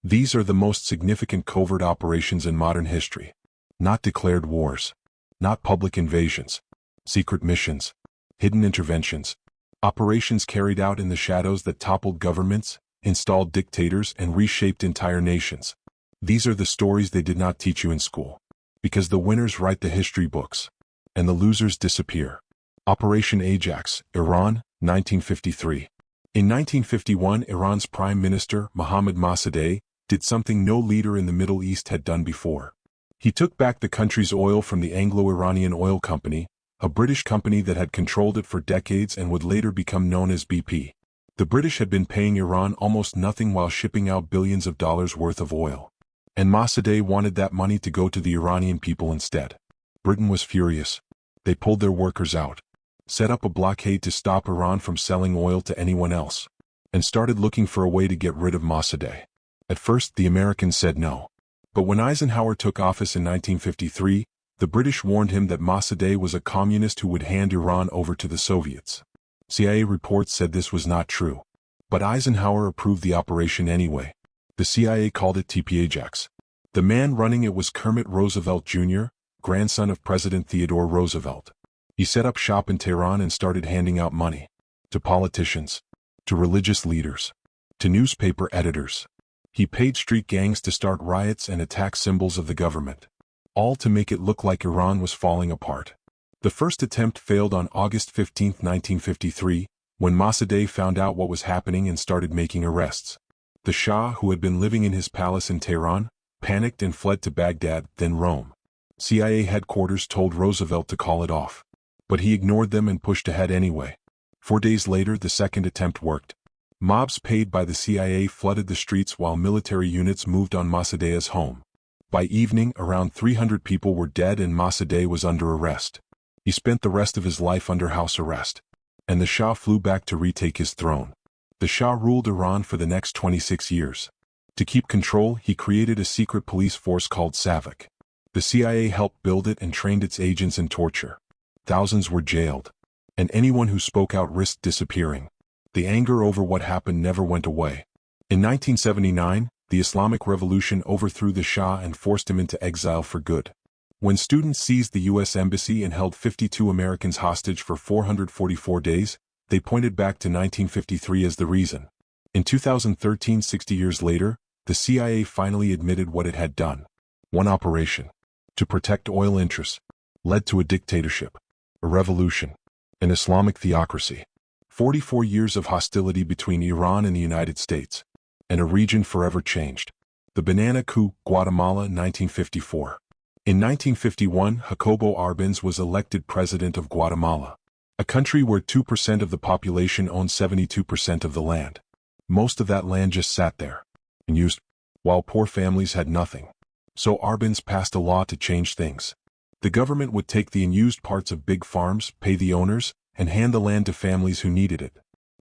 These are the most significant covert operations in modern history. Not declared wars. Not public invasions. Secret missions. Hidden interventions. Operations carried out in the shadows that toppled governments, installed dictators, and reshaped entire nations. These are the stories they did not teach you in school. Because the winners write the history books, and the losers disappear. Operation Ajax, Iran, 1953. In 1951, Iran's Prime Minister, Mohammad Mossadegh, did something no leader in the Middle East had done before. He took back the country's oil from the Anglo-Iranian Oil Company, a British company that had controlled it for decades and would later become known as BP. The British had been paying Iran almost nothing while shipping out billions of dollars worth of oil. And Mossadegh wanted that money to go to the Iranian people instead. Britain was furious. They pulled their workers out, set up a blockade to stop Iran from selling oil to anyone else, and started looking for a way to get rid of Mossadegh. At first, the Americans said no. But when Eisenhower took office in 1953, the British warned him that Mossadegh was a communist who would hand Iran over to the Soviets. CIA reports said this was not true. But Eisenhower approved the operation anyway. The CIA called it TP Ajax. The man running it was Kermit Roosevelt Jr., grandson of President Theodore Roosevelt. He set up shop in Tehran and started handing out money. To politicians. To religious leaders. To newspaper editors. He paid street gangs to start riots and attack symbols of the government. All to make it look like Iran was falling apart. The first attempt failed on August 15, 1953, when Mossadegh found out what was happening and started making arrests. The Shah, who had been living in his palace in Tehran, panicked and fled to Baghdad, then Rome. CIA headquarters told Roosevelt to call it off. But he ignored them and pushed ahead anyway. 4 days later, the second attempt worked. Mobs paid by the CIA flooded the streets while military units moved on Mossadegh's home. By evening, around 300 people were dead and Mossadegh was under arrest. He spent the rest of his life under house arrest. And the Shah flew back to retake his throne. The Shah ruled Iran for the next 26 years. To keep control, he created a secret police force called SAVAK. The CIA helped build it and trained its agents in torture. Thousands were jailed. And anyone who spoke out risked disappearing. The anger over what happened never went away. In 1979, the Islamic Revolution overthrew the Shah and forced him into exile for good. When students seized the U.S. Embassy and held 52 Americans hostage for 444 days, they pointed back to 1953 as the reason. In 2013, 60 years later, the CIA finally admitted what it had done. One operation, to protect oil interests, led to a dictatorship, a revolution, an Islamic theocracy. 44 years of hostility between Iran and the United States, and a region forever changed. The Banana Coup, Guatemala, 1954. In 1951, Jacobo Arbenz was elected president of Guatemala, a country where 2% of the population owned 72% of the land. Most of that land just sat there, unused, while poor families had nothing. So Arbenz passed a law to change things. The government would take the unused parts of big farms, pay the owners, and hand the land to families who needed it.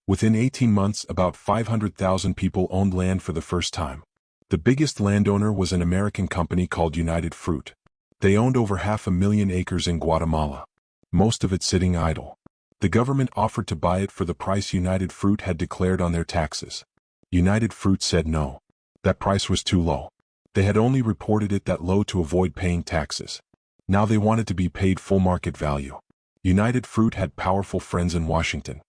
Within 18 months, about 500,000 people owned land for the first time. The biggest landowner was an American company called United Fruit. They owned over 500,000 acres in Guatemala, most of it sitting idle. The government offered to buy it for the price United Fruit had declared on their taxes. United Fruit said no. That price was too low. They had only reported it that low to avoid paying taxes. Now they wanted to be paid full market value. United Fruit had powerful friends in Washington.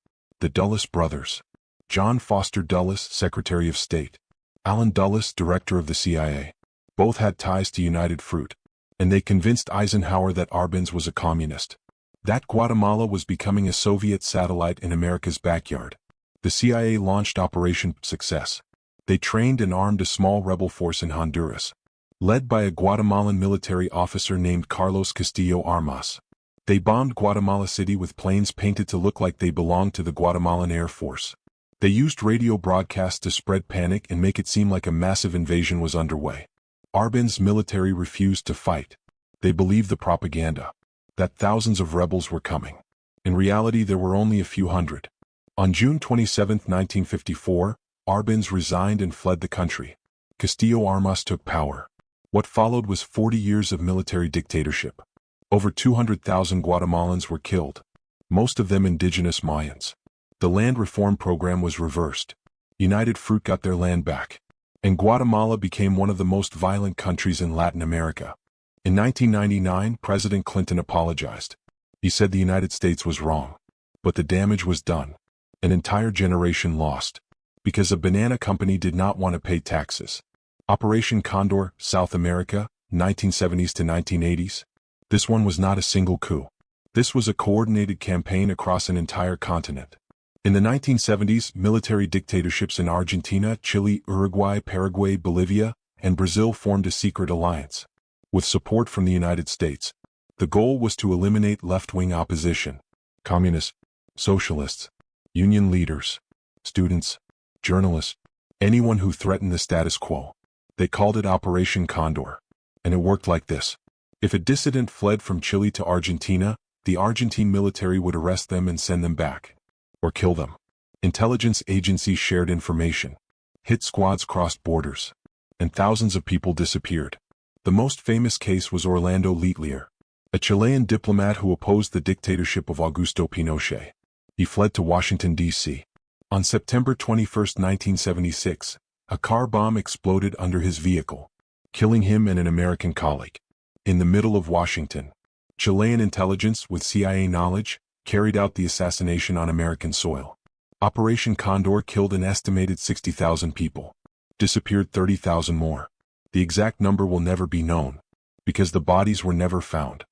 The Dulles brothers. John Foster Dulles, Secretary of State. Allen Dulles, Director of the CIA. Both had ties to United Fruit. And they convinced Eisenhower that Arbenz was a communist. That Guatemala was becoming a Soviet satellite in America's backyard. The CIA launched Operation PBSUCCESS. They trained and armed a small rebel force in Honduras, led by a Guatemalan military officer named Carlos Castillo Armas. They bombed Guatemala City with planes painted to look like they belonged to the Guatemalan Air Force. They used radio broadcasts to spread panic and make it seem like a massive invasion was underway. Arbenz's military refused to fight. They believed the propaganda, that thousands of rebels were coming. In reality, there were only a few hundred. On June 27, 1954, Arbenz resigned and fled the country. Castillo Armas took power. What followed was 40 years of military dictatorship. Over 200,000 Guatemalans were killed, most of them indigenous Mayans. The land reform program was reversed. United Fruit got their land back. and Guatemala became one of the most violent countries in Latin America. In 1999, President Clinton apologized. He said the United States was wrong. But the damage was done. An entire generation lost. Because a banana company did not want to pay taxes. Operation Condor, South America, 1970s to 1980s. This one was not a single coup. This was a coordinated campaign across an entire continent. In the 1970s, military dictatorships in Argentina, Chile, Uruguay, Paraguay, Bolivia, and Brazil formed a secret alliance. With support from the United States. The goal was to eliminate left-wing opposition. Communists, socialists, union leaders, students, journalists, anyone who threatened the status quo. They called it Operation Condor. And it worked like this. If a dissident fled from Chile to Argentina, the Argentine military would arrest them and send them back. Or kill them. Intelligence agencies shared information. Hit squads crossed borders. And thousands of people disappeared. The most famous case was Orlando Letelier, a Chilean diplomat who opposed the dictatorship of Augusto Pinochet. He fled to Washington, D.C. On September 21, 1976, a car bomb exploded under his vehicle, killing him and an American colleague. In the middle of Washington, Chilean intelligence with CIA knowledge carried out the assassination on American soil. Operation Condor killed an estimated 60,000 people, disappeared 30,000 more. The exact number will never be known, because the bodies were never found,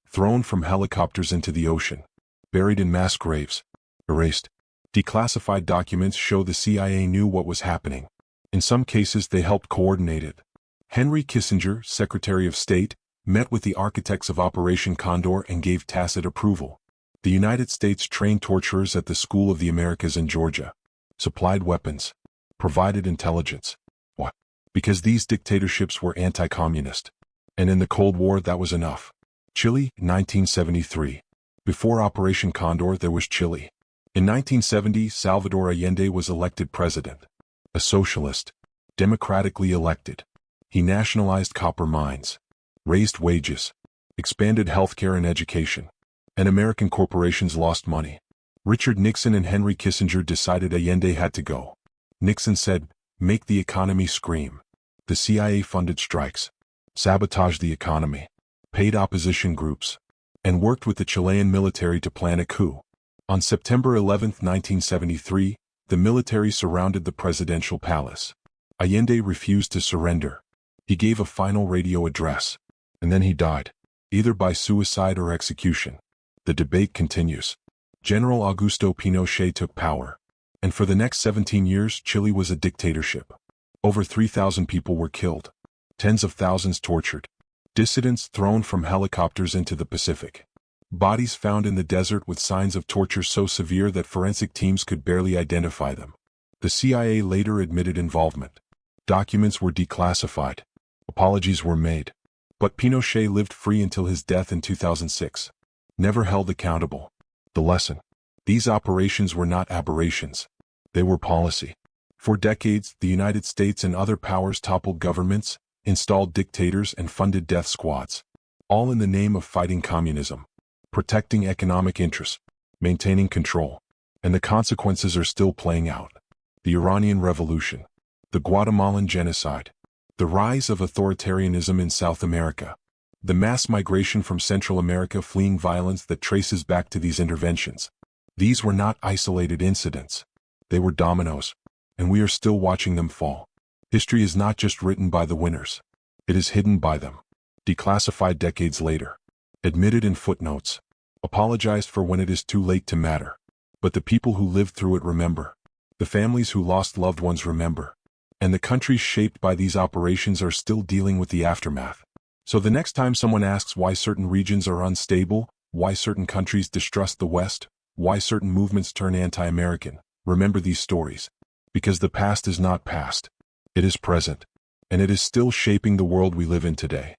thrown from helicopters into the ocean, buried in mass graves, erased. Declassified documents show the CIA knew what was happening. In some cases they helped coordinate it. Henry Kissinger, Secretary of State, met with the architects of Operation Condor and gave tacit approval. The United States trained torturers at the School of the Americas in Georgia, supplied weapons, provided intelligence. Why? Because these dictatorships were anti-communist. And in the Cold War that was enough. Chile, 1973. Before Operation Condor there was Chile. In 1970, Salvador Allende was elected president. A socialist. Democratically elected. He nationalized copper mines. Raised wages. Expanded healthcare and education. And American corporations lost money. Richard Nixon and Henry Kissinger decided Allende had to go. Nixon said, "Make the economy scream." The CIA funded strikes, sabotaged the economy, paid opposition groups, and worked with the Chilean military to plan a coup. On September 11, 1973, the military surrounded the presidential palace. Allende refused to surrender. He gave a final radio address, and then he died, either by suicide or execution. The debate continues. General Augusto Pinochet took power, and for the next 17 years Chile was a dictatorship. Over 3,000 people were killed, tens of thousands tortured, dissidents thrown from helicopters into the Pacific, bodies found in the desert with signs of torture so severe that forensic teams could barely identify them. The CIA later admitted involvement. Documents were declassified. Apologies were made. But Pinochet lived free until his death in 2006. Never held accountable. The lesson. These operations were not aberrations. They were policy. For decades, the United States and other powers toppled governments, installed dictators and funded death squads. All in the name of fighting communism. Protecting economic interests. Maintaining control. And the consequences are still playing out. The Iranian Revolution. The Guatemalan genocide. The rise of authoritarianism in South America. The mass migration from Central America fleeing violence that traces back to these interventions. These were not isolated incidents. They were dominoes, and we are still watching them fall. History is not just written by the winners. It is hidden by them. Declassified decades later. Admitted in footnotes. Apologized for when it is too late to matter. But the people who lived through it remember. The families who lost loved ones remember. And the countries shaped by these operations are still dealing with the aftermath. So the next time someone asks why certain regions are unstable, why certain countries distrust the West, why certain movements turn anti-American, remember these stories. Because the past is not past. It is present. And it is still shaping the world we live in today.